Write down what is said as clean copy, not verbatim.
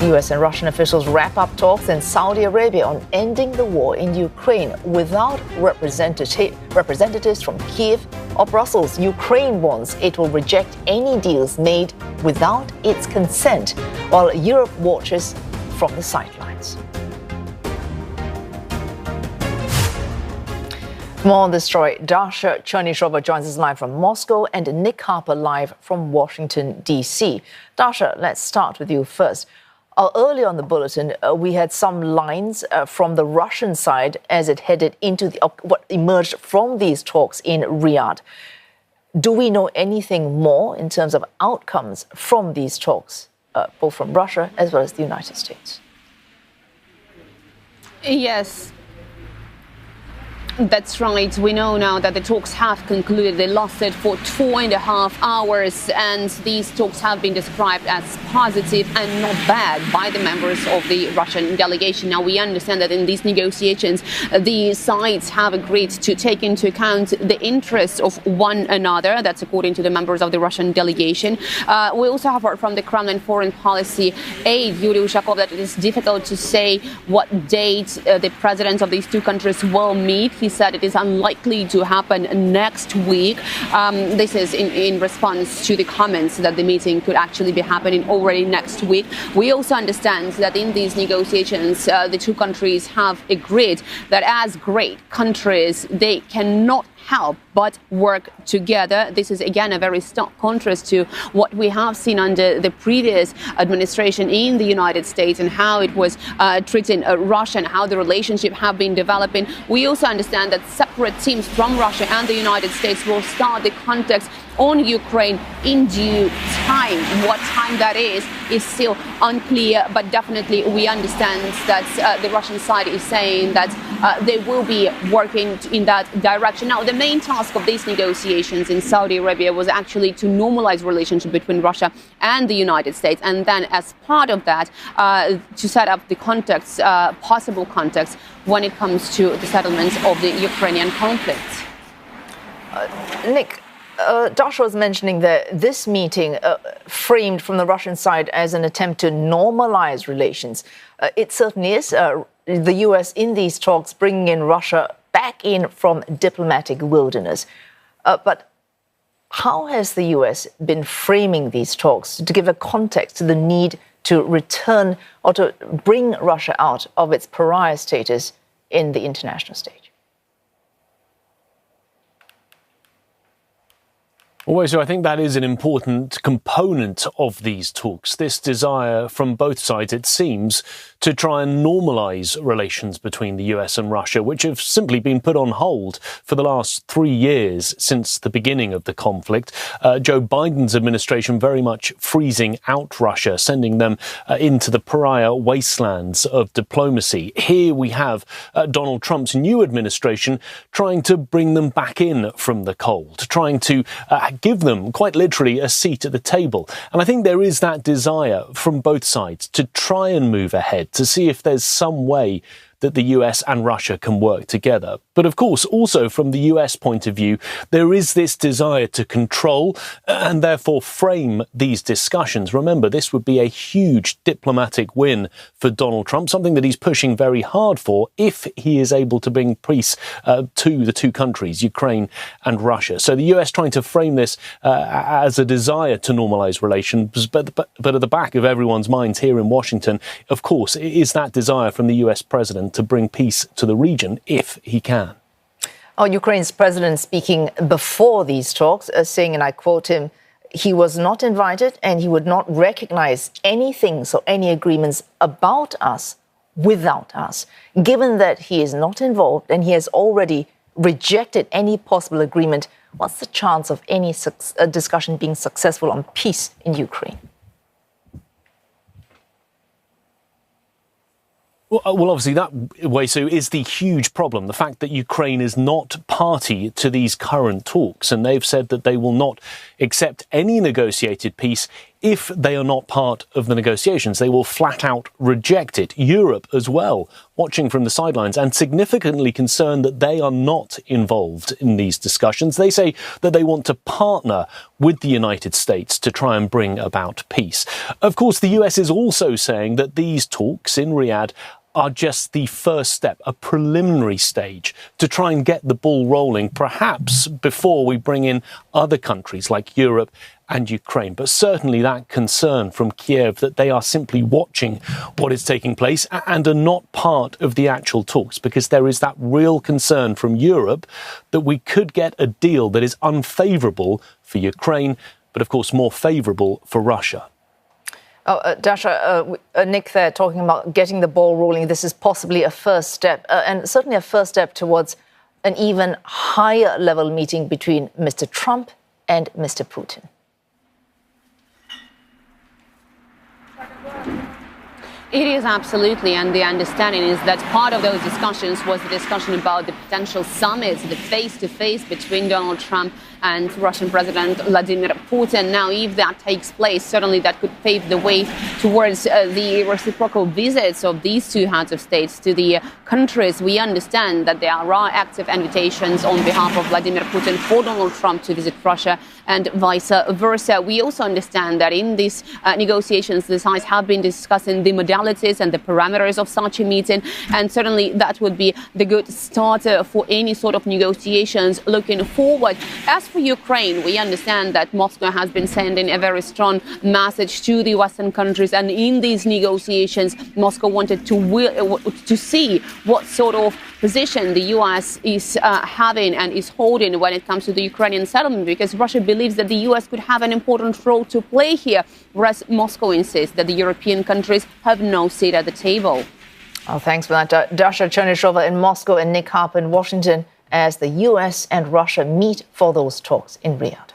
US and Russian officials wrap up talks in Saudi Arabia on ending the war in Ukraine without representatives from Kyiv or Brussels. Ukraine warns it will reject any deals made without its consent, while Europe watches from the sidelines. More on this story, Dasha Chernyshova joins us live from Moscow and Nick Harper live from Washington, D.C. Dasha, let's start with you first. Earlier on the bulletin, we had some lines from the Russian side as it headed into what emerged from these talks in Riyadh. Do we know anything more in terms of outcomes from these talks, both from Russia as well as the United States? Yes. That's right. We know now that the talks have concluded. They lasted for 2.5 hours, and these talks have been described as positive and not bad by the members of the Russian delegation. Now, we understand that in these negotiations, the sides have agreed to take into account the interests of one another. That's according to the members of the Russian delegation. We also have heard from the Kremlin foreign policy aide, Yuri Ushakov, that it is difficult to say what date the presidents of these two countries will meet. He said it is unlikely to happen next week. This is in response to the comments that the meeting could actually be happening already next week. We also understand that in these negotiations, the two countries have agreed that as great countries, they cannot help but work together. This is again a very stark contrast to what we have seen under the previous administration in the United States and how it was treating Russia and how the relationship have been developing. We also understand that separate teams from Russia and the United States will start the contacts on Ukraine in due time. What time that is still unclear, but definitely we understand that the Russian side is saying that they will be working in that direction. Now, the main task of these negotiations in Saudi Arabia was actually to normalize relationship between Russia and the United States, and then as part of that, to set up the contacts, possible contacts when it comes to the settlement of the Ukrainian conflict. Nick, Dasha was mentioning that this meeting framed from the Russian side as an attempt to normalize relations. It certainly is. The US in these talks bringing in Russia back in from diplomatic wilderness. But how has the US been framing these talks to give a context to the need to return or to bring Russia out of its pariah status in the international stage? Always, so I think that is an important component of these talks, this desire from both sides, it seems, to try and normalise relations between the US and Russia, which have simply been put on hold for the last 3 years since the beginning of the conflict. Joe Biden's administration very much freezing out Russia, sending them into the pariah wastelands of diplomacy. Here we have Donald Trump's new administration trying to bring them back in from the cold, trying to give them, quite literally, a seat at the table. And I think there is that desire from both sides to try and move ahead, to see if there's some way that the US and Russia can work together. But of course, also from the US point of view, there is this desire to control and therefore frame these discussions. Remember, this would be a huge diplomatic win for Donald Trump, something that he's pushing very hard for if he is able to bring peace to the two countries, Ukraine and Russia. So the US trying to frame this as a desire to normalize relations, but at the back of everyone's minds here in Washington, of course, is that desire from the US president to bring peace to the region if he can. Ukraine's president speaking before these talks, saying, and I quote him, he was not invited and he would not recognize anything, so any agreements about us without us. Given that he is not involved and he has already rejected any possible agreement, what's the chance of any discussion being successful on peace in Ukraine? Well, obviously, that, Wesu, is the huge problem. The fact that Ukraine is not party to these current talks, and they've said that they will not accept any negotiated peace if they are not part of the negotiations, they will flat out reject it. Europe as well, watching from the sidelines and significantly concerned that they are not involved in these discussions. They say that they want to partner with the United States to try and bring about peace. Of course, the US is also saying that these talks in Riyadh are just the first step, a preliminary stage to try and get the ball rolling, perhaps before we bring in other countries like Europe and Ukraine. But certainly that concern from Kyiv that they are simply watching what is taking place and are not part of the actual talks, because there is that real concern from Europe that we could get a deal that is unfavourable for Ukraine, but of course more favourable for Russia. Dasha, Nick there talking about getting the ball rolling. This is possibly a first step, and certainly a first step towards an even higher level meeting between Mr. Trump and Mr. Putin. It is absolutely, and the understanding is that part of those discussions was the discussion about the potential summits, the face-to-face between Donald Trump and Russian President Vladimir Putin. Now, if that takes place, certainly that could pave the way towards the reciprocal visits of these two heads of states to the countries. We understand that there are active invitations on behalf of Vladimir Putin for Donald Trump to visit Russia and vice versa. We also understand that in these negotiations, the sides have been discussing the modalities and the parameters of such a meeting, and certainly that would be the good starter for any sort of negotiations looking forward. As for Ukraine, we understand that Moscow has been sending a very strong message to the Western countries, and in these negotiations, Moscow wanted to see what sort of position the U.S. is having and is holding when it comes to the Ukrainian settlement, because Russia believes that the U.S. could have an important role to play here, whereas Moscow insists that the European countries have no seat at the table. Oh, thanks for that. Dasha Chernyshova in Moscow and Nick Harper in Washington as the US and Russia meet for those talks in Riyadh.